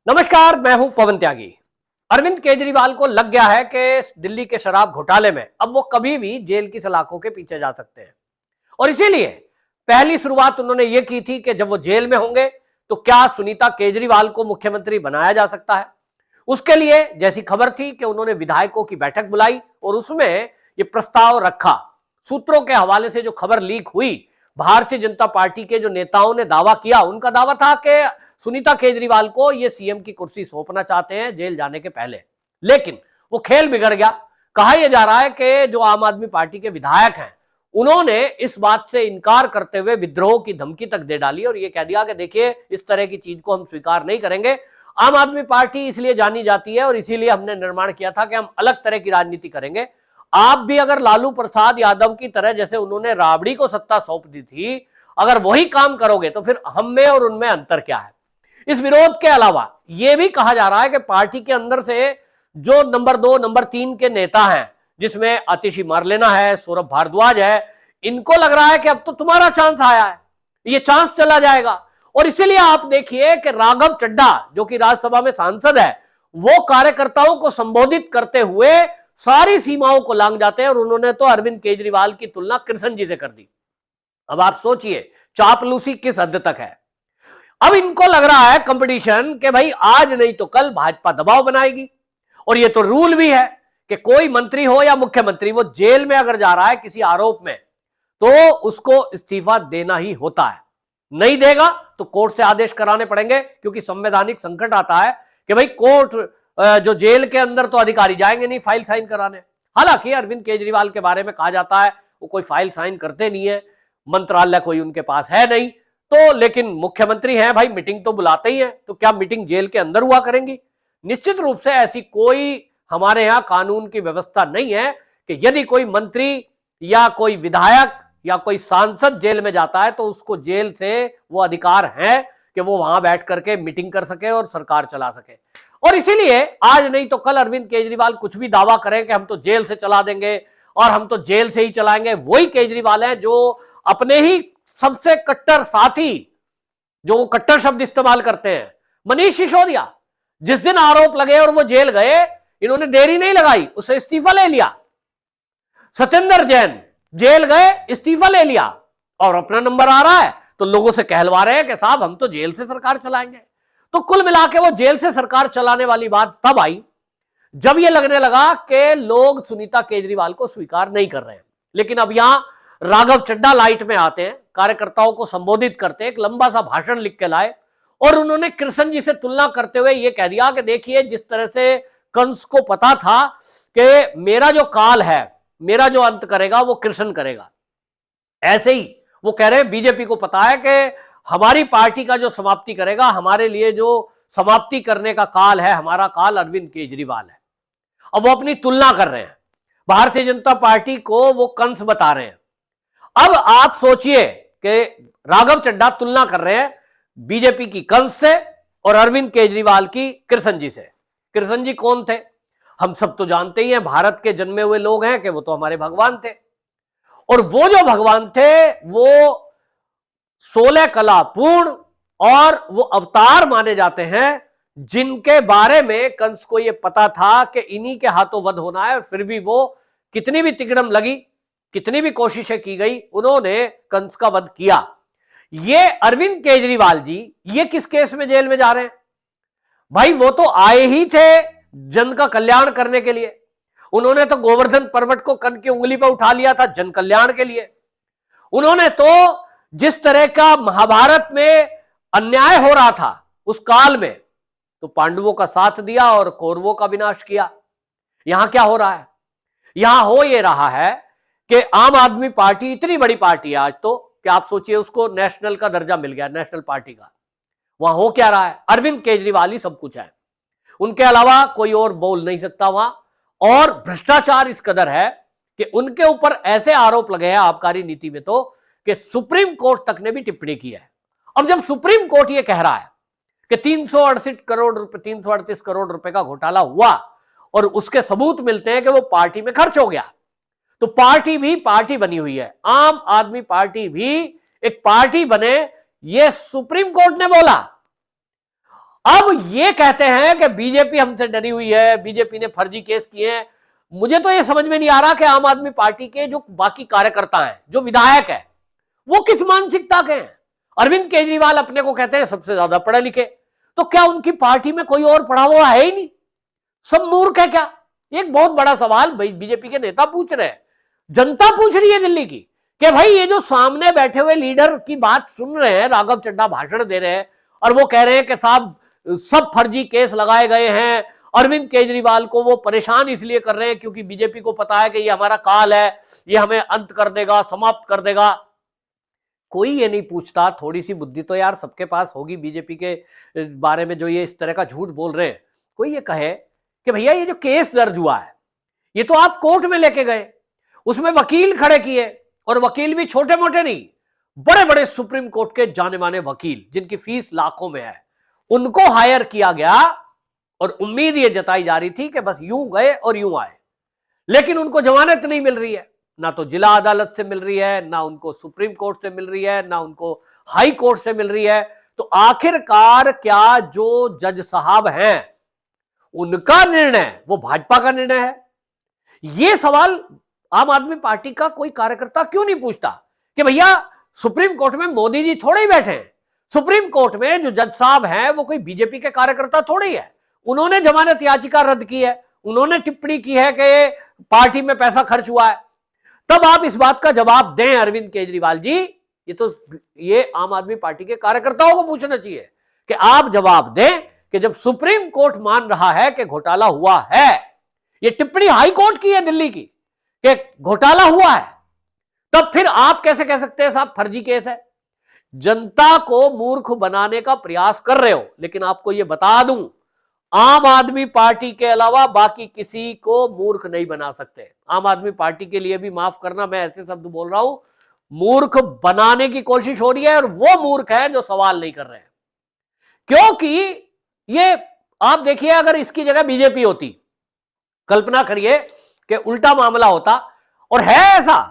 नमस्कार, मैं हूं पवन त्यागी। अरविंद केजरीवाल को लग गया है कि दिल्ली के शराब घोटाले में अब वो कभी भी जेल की सलाखों के पीछे जा सकते हैं और इसीलिए पहली शुरुआत उन्होंने ये की थी कि जब वो जेल में होंगे तो क्या सुनीता केजरीवाल को मुख्यमंत्री बनाया जा सकता है। उसके लिए जैसी खबर थी कि उन्होंने विधायकों की बैठक बुलाई और उसमें ये प्रस्ताव रखा। सूत्रों के हवाले से जो खबर लीक हुई, भारतीय जनता पार्टी के जो नेताओं ने दावा किया, उनका दावा था कि सुनीता केजरीवाल को ये सीएम की कुर्सी सौंपना चाहते हैं जेल जाने के पहले, लेकिन वो खेल बिगड़ गया। कहा यह जा रहा है कि जो आम आदमी पार्टी के विधायक हैं उन्होंने इस बात से इनकार करते हुए विद्रोह की धमकी तक दे डाली और ये कह दिया कि देखिए इस तरह की चीज को हम स्वीकार नहीं करेंगे। आम आदमी पार्टी इसलिए जानी जाती है और इसीलिए हमने निर्माण किया था कि हम अलग तरह की राजनीति करेंगे। आप भी अगर लालू प्रसाद यादव की तरह, जैसे उन्होंने राबड़ी को सत्ता सौंप दी थी, अगर वही काम करोगे तो फिर हम में और उनमें अंतर क्या है। इस विरोध के अलावा यह भी कहा जा रहा है कि पार्टी के अंदर से जो नंबर 2, नंबर 3 के नेता हैं, जिसमें आतिशी मारलेना है, सौरभ भारद्वाज है, इनको लग रहा है कि अब तो तुम्हारा चांस आया है, ये चांस चला जाएगा। और इसीलिए आप देखिए कि राघव चड्ढा जो कि राज्यसभा में सांसद है, वो कार्यकर्ताओं को संबोधित करते हुए सारी सीमाओं को लांघ जाते हैं और उन्होंने तो अरविंद केजरीवाल की तुलना कृष्ण जी से कर दी। अब आप सोचिए चापलूसी किस हद तक है। अब इनको लग रहा है कंपटीशन कि भाई आज नहीं तो कल भाजपा दबाव बनाएगी और ये तो रूल भी है कि कोई मंत्री हो या मुख्यमंत्री, वो जेल में अगर जा रहा है किसी आरोप में तो उसको इस्तीफा देना ही होता है। नहीं देगा तो कोर्ट से आदेश कराने पड़ेंगे, क्योंकि संवैधानिक संकट आता है कि भाई कोर्ट, जो जेल के अंदर तो अधिकारी जाएंगे नहीं फाइल साइन कराने। हालांकि अरविंद केजरीवाल के बारे में कहा जाता है वो कोई फाइल साइन करते नहीं है, मंत्रालय कोई उनके पास है नहीं, तो लेकिन मुख्यमंत्री हैं भाई, मीटिंग तो बुलाते ही है, तो क्या मीटिंग जेल के अंदर हुआ करेंगी? निश्चित रूप से ऐसी कोई हमारे यहां कानून की व्यवस्था नहीं है कि यदि कोई मंत्री या कोई विधायक या कोई सांसद जेल में जाता है तो उसको जेल से वो अधिकार है कि वो वहां बैठ करके मीटिंग कर सके और सरकार चला सके। और इसीलिए आज नहीं तो कल अरविंद केजरीवाल कुछ भी दावा करें कि हम तो जेल से चला देंगे और हम तो जेल से ही चलाएंगे, वही केजरीवाल है जो अपने ही सबसे कट्टर साथी, जो वो कट्टर शब्द इस्तेमाल करते हैं, मनीष सिसोदिया, जिस दिन आरोप लगे और वो जेल गए, इन्होंने देरी नहीं लगाई, उससे इस्तीफा ले लिया। सत्येंद्र जैन जेल गए, इस्तीफा ले लिया और अपना नंबर आ रहा है तो लोगों से कहलवा रहे हैं कि साहब हम तो जेल से सरकार चलाएंगे। तो कुल मिला के वो जेल से सरकार चलाने वाली बात तब आई जब ये लगने लगा कि लोग सुनीता केजरीवाल को स्वीकार नहीं कर रहे हैं। लेकिन अब यहां राघव चड्ढा लाइट में आते हैं, कार्यकर्ताओं को संबोधित करते हैं, एक लंबा सा भाषण लिख के लाए और उन्होंने कृष्ण जी से तुलना करते हुए यह कह दिया कि देखिए जिस तरह से कंस को पता था कि मेरा जो काल है, मेरा जो अंत करेगा वो कृष्ण करेगा, ऐसे ही वो कह रहे हैं बीजेपी को पता है कि हमारी पार्टी का जो समाप्ति करेगा, हमारे लिए जो समाप्ति करने का काल है, हमारा काल अरविंद केजरीवाल है। अब वो अपनी तुलना कर रहे हैं, भारतीय जनता पार्टी को वो कंस बता रहे हैं। अब आप सोचिए कि राघव चड्ढा तुलना कर रहे हैं बीजेपी की कंस से और अरविंद केजरीवाल की कृष्ण जी से। कृष्ण जी कौन थे? हम सब तो जानते ही हैं, भारत के जन्मे हुए लोग हैं कि वो तो हमारे भगवान थे। और वो जो भगवान थे वो 16 कला पूर्ण और वो अवतार माने जाते हैं जिनके बारे में कंस को यह पता था कि इन्हीं के हाथों वध होना है। फिर भी वो कितनी भी तिकड़म लगी, कितनी भी कोशिशें की गई, उन्होंने कंस का वध किया। ये अरविंद केजरीवाल जी ये किस केस में जेल में जा रहे हैं? भाई वो तो आए ही थे जन का कल्याण करने के लिए। उन्होंने तो गोवर्धन पर्वत को कन की उंगली पर उठा लिया था जन कल्याण के लिए। उन्होंने तो जिस तरह का महाभारत में अन्याय हो रहा था उस काल में तो पांडवों का साथ दिया और कौरवों का विनाश किया। यहां क्या हो रहा है? यहां हो यह रहा है कि आम आदमी पार्टी इतनी बड़ी पार्टी है आज तो कि आप सोचिए उसको नेशनल का दर्जा मिल गया, नेशनल पार्टी का। वहां हो क्या रहा है? अरविंद केजरीवाल ही सब कुछ है, उनके अलावा कोई और बोल नहीं सकता वहां। और भ्रष्टाचार इस कदर है कि उनके ऊपर ऐसे आरोप लगे हैं आबकारी नीति में तो कि सुप्रीम कोर्ट तक ने भी टिप्पणी की है। अब जब सुप्रीम कोर्ट ये कह रहा है कि 338 करोड़ रुपए, 338 करोड़ रुपए का घोटाला हुआ और उसके सबूत मिलते हैं कि वो पार्टी में खर्च हो गया, तो पार्टी भी पार्टी बनी हुई है, आम आदमी पार्टी भी एक पार्टी बने, ये सुप्रीम कोर्ट ने बोला। अब ये कहते हैं कि बीजेपी हमसे डरी हुई है, बीजेपी ने फर्जी केस किए हैं। मुझे तो ये समझ में नहीं आ रहा कि आम आदमी पार्टी के जो बाकी कार्यकर्ता हैं, जो विधायक है, वो किस मानसिकता के हैं। अरविंद केजरीवाल अपने को कहते हैं सबसे ज्यादा पढ़े लिखे, तो क्या उनकी पार्टी में कोई और पढ़ा हुआ है ही नहीं? सब मूर्ख है क्या? एक बहुत बड़ा सवाल बीजेपी के नेता पूछ रहे हैं, जनता पूछ रही है दिल्ली की, कि भाई ये जो सामने बैठे हुए लीडर की बात सुन रहे हैं, राघव चड्ढा भाषण दे रहे हैं और वो कह रहे हैं कि साहब सब फर्जी केस लगाए गए हैं, अरविंद केजरीवाल को वो परेशान इसलिए कर रहे हैं क्योंकि बीजेपी को पता है कि ये हमारा काल है, ये हमें अंत कर देगा, समाप्त कर देगा। कोई ये नहीं पूछता, थोड़ी सी बुद्धि तो यार सबके पास होगी बीजेपी के बारे में, जो ये इस तरह का झूठ बोल रहे हैं। कोई ये कहे कि भैया ये जो केस दर्ज हुआ है, ये तो आप कोर्ट में लेके गए, उसमें वकील खड़े किए, और वकील भी छोटे मोटे नहीं, बड़े बड़े सुप्रीम कोर्ट के जाने माने वकील जिनकी फीस लाखों में है, उनको हायर किया गया। और उम्मीद ये जताई जा रही थी कि बस यूं गए और यूं आए, लेकिन उनको जमानत नहीं मिल रही है, ना तो जिला अदालत से मिल रही है, ना उनको सुप्रीम कोर्ट से मिल रही है, ना उनको हाई कोर्ट से मिल रही है। तो आखिरकार क्या जो जज साहब हैं उनका निर्णय वो भाजपा का निर्णय है? यह सवाल आम आदमी पार्टी का कोई कार्यकर्ता क्यों नहीं पूछता कि भैया सुप्रीम कोर्ट में मोदी जी थोड़े ही बैठे हैं, सुप्रीम कोर्ट में जो जज साहब हैं वो कोई बीजेपी के कार्यकर्ता थोड़े ही है। उन्होंने जमानत याचिका रद्द की है, उन्होंने टिप्पणी की है कि पार्टी में पैसा खर्च हुआ है। तब आप इस बात का जवाब दें अरविंद केजरीवाल जी, ये आम आदमी पार्टी के कार्यकर्ताओं को पूछना चाहिए कि आप जवाब दें कि जब सुप्रीम कोर्ट मान रहा है कि घोटाला हुआ है, ये टिप्पणी हाई कोर्ट की है दिल्ली की कि घोटाला हुआ है, तब फिर आप कैसे कह सकते हैं साहब फर्जी केस है? जनता को मूर्ख बनाने का प्रयास कर रहे हो। लेकिन आपको यह बता दूं, आम आदमी पार्टी के अलावा बाकी किसी को मूर्ख नहीं बना सकते। आम आदमी पार्टी के लिए भी माफ करना, मैं ऐसे शब्द बोल रहा हूं, मूर्ख बनाने की कोशिश हो रही है, और वो मूर्ख है जो सवाल नहीं कर रहे हैं। क्योंकि ये आप देखिए, अगर इसकी जगह बीजेपी होती, कल्पना करिए कि उल्टा मामला होता, और है ऐसा,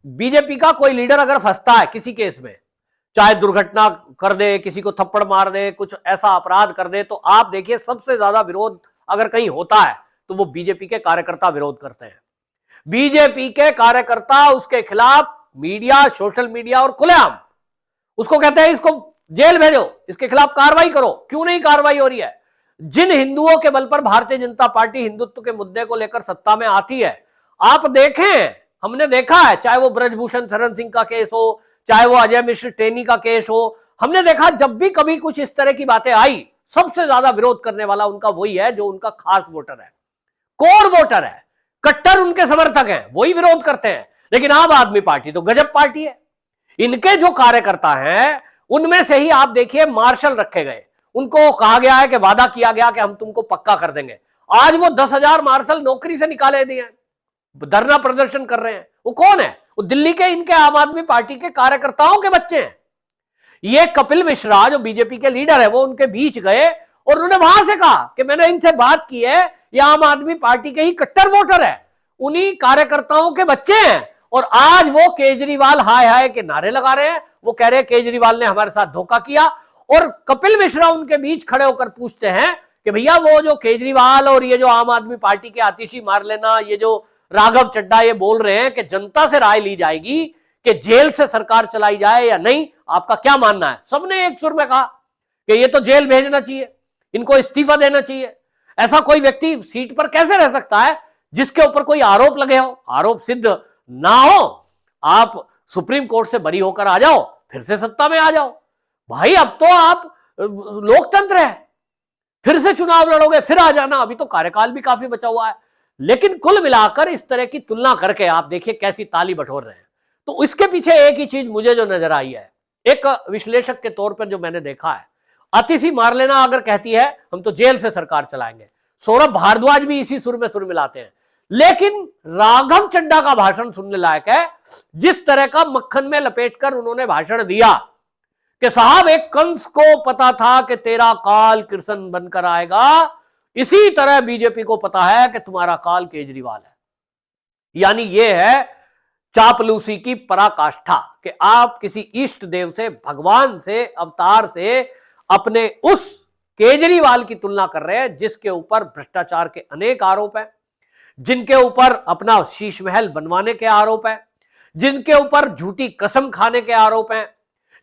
बीजेपी का कोई लीडर अगर फंसता है किसी केस में, चाहे दुर्घटना कर दे, किसी को थप्पड़ मार दे, कुछ ऐसा अपराध कर दे, तो आप देखिए सबसे ज्यादा विरोध अगर कहीं होता है तो वो बीजेपी के कार्यकर्ता विरोध करते हैं। बीजेपी के कार्यकर्ता उसके खिलाफ मीडिया, सोशल मीडिया और खुलेआम उसको कहते हैं इसको जेल भेजो, इसके खिलाफ कार्रवाई करो। क्यों नहीं कार्रवाई हो रही है? जिन हिंदुओं के बल पर भारतीय जनता पार्टी हिंदुत्व के मुद्दे को लेकर सत्ता में आती है, आप देखें, हमने देखा है, चाहे वो ब्रजभूषण शरण सिंह का केस हो, चाहे वो अजय मिश्र टेनी का केस हो, हमने देखा जब भी कभी कुछ इस तरह की बातें आई, सबसे ज्यादा विरोध करने वाला उनका वही है जो उनका खास वोटर है, कोर वोटर है, कट्टर उनके समर्थक हैं, वही विरोध करते हैं। लेकिन आम आदमी पार्टी तो गजब पार्टी है। इनके जो कार्यकर्ता हैं उनमें से ही आप देखिए मार्शल रखे गए, उनको कहा गया है कि वादा किया गया कि हम तुमको पक्का कर देंगे। आज वो 10,000 मार्शल नौकरी से निकाले दिए हैं, धरना प्रदर्शन कर रहे हैं। वो कौन है? वो दिल्ली के इनके आम आदमी पार्टी के कार्यकर्ताओं के बच्चे हैं। ये कपिल मिश्रा जो बीजेपी के लीडर है, वो उनके बीच गए और उन्होंने वहां से कहा कि मैंने इनसे बात की है, ये आम आदमी पार्टी के ही कट्टर वोटर है, उन्हीं कार्यकर्ताओं के बच्चे हैं। और आज वो केजरीवाल हाय हाय के नारे लगा रहे हैं, वो कह रहे हैं केजरीवाल ने हमारे साथ धोखा किया। और कपिल मिश्रा उनके बीच खड़े होकर पूछते हैं कि भैया वो जो केजरीवाल और ये जो आम आदमी पार्टी के आतिशी मार लेना, ये जो राघव चड्ढा ये बोल रहे हैं कि जनता से राय ली जाएगी कि जेल से सरकार चलाई जाए या नहीं, आपका क्या मानना है? सबने एक सुर में कहा कि ये तो जेल भेजना चाहिए, इनको इस्तीफा देना चाहिए। ऐसा कोई व्यक्ति सीट पर कैसे रह सकता है जिसके ऊपर कोई आरोप लगे हो? आरोप सिद्ध ना हो, आप सुप्रीम कोर्ट से बरी होकर आ जाओ, फिर से सत्ता में आ जाओ। भाई अब तो आप लोकतंत्र है, फिर से चुनाव लड़ोगे, फिर आ जाना, अभी तो कार्यकाल भी काफी बचा हुआ है। लेकिन कुल मिलाकर इस तरह की तुलना करके आप देखिए कैसी ताली बटोर रहे हैं। तो इसके पीछे एक ही चीज मुझे जो नजर आई है, एक विश्लेषक के तौर पर जो मैंने देखा है, आतिशी मार लेना अगर कहती है हम तो जेल से सरकार चलाएंगे, सौरभ भारद्वाज भी इसी सुर में सुर मिलाते हैं। लेकिन राघव चड्ढा का भाषण सुनने लायक है। जिस तरह का मक्खन में लपेटकर उन्होंने भाषण दिया कि साहब एक कंस को पता था कि तेरा काल कृष्ण बनकर आएगा, इसी तरह बीजेपी को पता है कि तुम्हारा काल केजरीवाल है। यानी यह है चापलूसी की पराकाष्ठा कि आप किसी इष्ट देव से, भगवान से, अवतार से अपने उस केजरीवाल की तुलना कर रहे हैं, जिसके ऊपर भ्रष्टाचार के अनेक आरोप हैं, जिनके ऊपर अपना शीश महल बनवाने के आरोप हैं, जिनके ऊपर झूठी कसम खाने के आरोप हैं,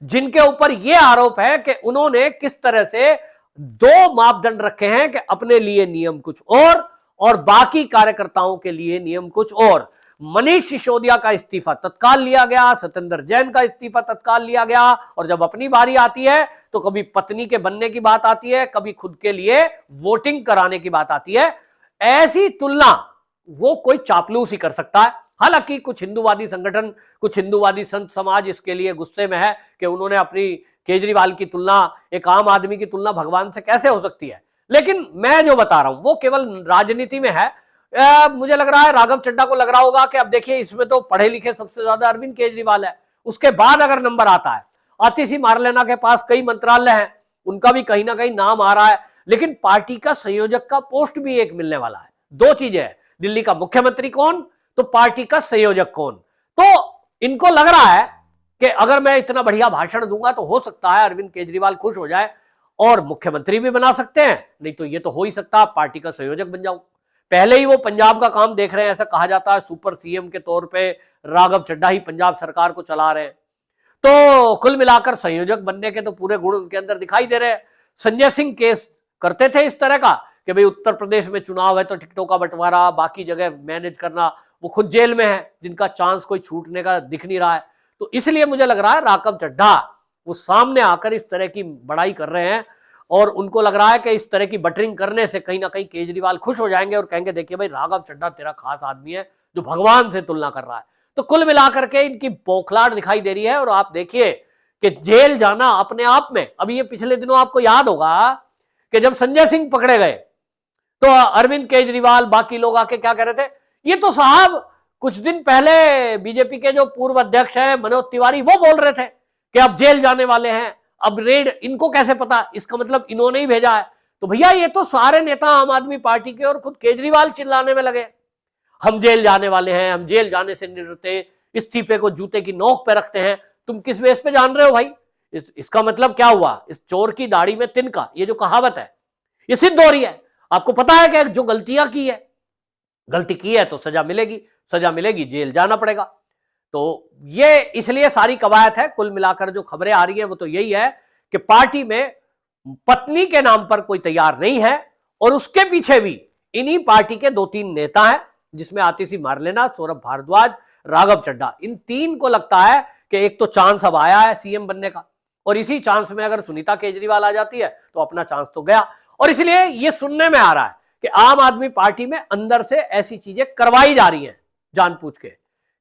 जिनके ऊपर यह आरोप है कि उन्होंने किस तरह से दो मापदंड रखे हैं कि अपने लिए नियम कुछ और बाकी कार्यकर्ताओं के लिए नियम कुछ और। मनीष सिसोदिया का इस्तीफा तत्काल लिया गया, सत्येंद्र जैन का इस्तीफा तत्काल लिया गया, और जब अपनी बारी आती है तो कभी पत्नी के बनने की बात आती है, कभी खुद के लिए वोटिंग कराने की बात आती है। ऐसी तुलना वो कोई चापलूस ही कर सकता है। हालांकि कुछ हिंदूवादी संगठन, कुछ हिंदूवादी संत समाज इसके लिए गुस्से में है कि उन्होंने अपनी केजरीवाल की तुलना, एक आम आदमी की तुलना भगवान से कैसे हो सकती है। लेकिन मैं जो बता रहा हूं वो केवल राजनीति में है। मुझे लग रहा है राघव चड्ढा को लग रहा होगा कि अब देखिए इसमें तो पढ़े लिखे सबसे ज्यादा अरविंद केजरीवाल है, उसके बाद अगर नंबर आता है, आतिशी मारलेना के पास कई मंत्रालय हैं, उनका भी कहीं ना कहीं नाम आ रहा है, लेकिन पार्टी का संयोजक का पोस्ट भी एक मिलने वाला है। दो चीजें हैं, दिल्ली का मुख्यमंत्री कौन तो पार्टी का संयोजक कौन। तो इनको लग रहा है कि अगर मैं इतना बढ़िया भाषण दूंगा तो हो सकता है अरविंद केजरीवाल खुश हो जाए और मुख्यमंत्री भी बना सकते हैं, नहीं तो ये तो हो ही सकता है पार्टी का संयोजक बन जाऊं। पहले ही वो पंजाब का काम देख रहे हैं, ऐसा कहा जाता है सुपर सीएम के तौर पे राघव चड्ढा ही पंजाब सरकार को चला रहे हैं। तो कुल मिलाकर संयोजक बनने के तो पूरे गुण उनके अंदर दिखाई दे रहे हैं। संजय सिंह केस करते थे इस तरह का कि भाई उत्तर प्रदेश में चुनाव है तो टिकटों का बंटवारा, बाकी जगह मैनेज करना, वो खुद जेल में है, जिनका चांस कोई छूटने का दिख नहीं रहा है। तो इसलिए मुझे लग रहा है राघव चड्ढा वो सामने आकर इस तरह की बड़ाई कर रहे हैं, और उनको लग रहा है कि इस तरह की बटरिंग करने से कहीं ना कहीं केजरीवाल खुश हो जाएंगे और कहेंगे देखिए भाई राघव चड्ढा तेरा खास आदमी है जो भगवान से तुलना कर रहा है। तो कुल मिलाकर के इनकी बौखलाहट दिखाई दे रही है। और आप देखिए कि जेल जाना अपने आप में, अभी ये पिछले दिनों आपको याद होगा कि जब संजय सिंह पकड़े गए तो अरविंद केजरीवाल बाकी लोग आके क्या कह रहे थे, ये तो साहब कुछ दिन पहले बीजेपी के जो पूर्व अध्यक्ष हैं मनोज तिवारी वो बोल रहे थे कि अब जेल जाने वाले हैं, अब रेड इनको कैसे पता, इसका मतलब इन्होंने ही भेजा है। तो भैया ये तो सारे नेता आम आदमी पार्टी के और खुद केजरीवाल चिल्लाने में लगे, हम जेल जाने वाले हैं, हम जेल जाने से नहीं डरते, इस्तीफे को जूते की नोक पे रखते हैं। तुम किस बेस पे जान रहे हो भाई? इसका मतलब क्या हुआ, इस चोर की दाढ़ी में तिनका, ये जो कहावत है ये सिद्ध हो रही है। आपको पता है कि जो गलतियां की है, गलती की है तो सजा मिलेगी, सजा मिलेगी जेल जाना पड़ेगा। तो ये इसलिए सारी कवायद है। कुल मिलाकर जो खबरें आ रही है वो तो यही है कि पार्टी में पत्नी के नाम पर कोई तैयार नहीं है, और उसके पीछे भी इन्हीं पार्टी के दो तीन नेता हैं, जिसमें आतिशी मारलेना, सौरभ भारद्वाज, राघव चड्ढा। इन तीन को लगता है कि एक तो चांस अब आया है सीएम बनने का, और इसी चांस में अगर सुनीता केजरीवाल आ जाती है तो अपना चांस तो गया। और इसलिए यह सुनने में आ रहा है कि आम आदमी पार्टी में अंदर से ऐसी चीजें करवाई जा रही हैं जानबूझ के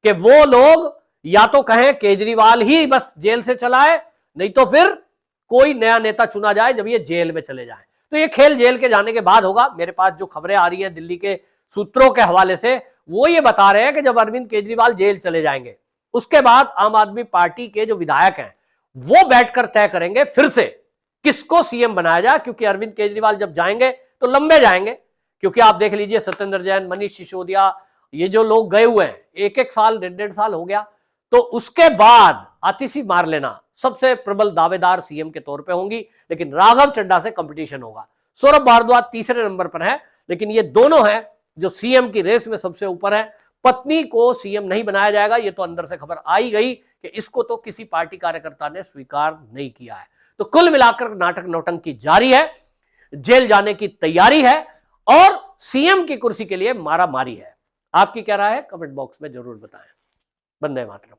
कि वो लोग या तो कहें केजरीवाल ही बस जेल से चलाए, नहीं तो फिर कोई नया नेता चुना जाए जब ये जेल में चले जाए। तो ये खेल जेल के जाने के बाद होगा। मेरे पास जो खबरें आ रही हैं दिल्ली के सूत्रों के हवाले से, वो ये बता रहे हैं कि जब अरविंद केजरीवाल जेल चले जाएंगे उसके बाद आम आदमी पार्टी के जो विधायक हैं वो बैठकर तय करेंगे फिर से किसको सीएम बनाया जाए, क्योंकि अरविंद केजरीवाल जब जाएंगे तो लंबे जाएंगे। क्योंकि आप देख लीजिए सत्येंद्र जैन, मनीष सिसोदिया, ये जो लोग गए हुए हैं, एक एक साल, डेढ़ डेढ़ साल हो गया। तो उसके बाद आतिशी मारलेना सबसे प्रबल दावेदार सीएम के तौर पे होंगी, लेकिन राघव चड्ढा से कंपटीशन होगा। सौरभ भारद्वाज तीसरे नंबर पर है, लेकिन ये दोनों हैं जो सीएम की रेस में सबसे ऊपर है। पत्नी को सीएम नहीं बनाया जाएगा, ये तो अंदर से खबर आई गई कि इसको तो किसी पार्टी कार्यकर्ता ने स्वीकार नहीं किया है। तो कुल मिलाकर नाटक नौटंकी जारी है, जेल जाने की तैयारी है और सीएम की कुर्सी के लिए मारा मारी है। आपकी क्या राय है? कमेंट बॉक्स में जरूर बताएं। वंदे मातरम।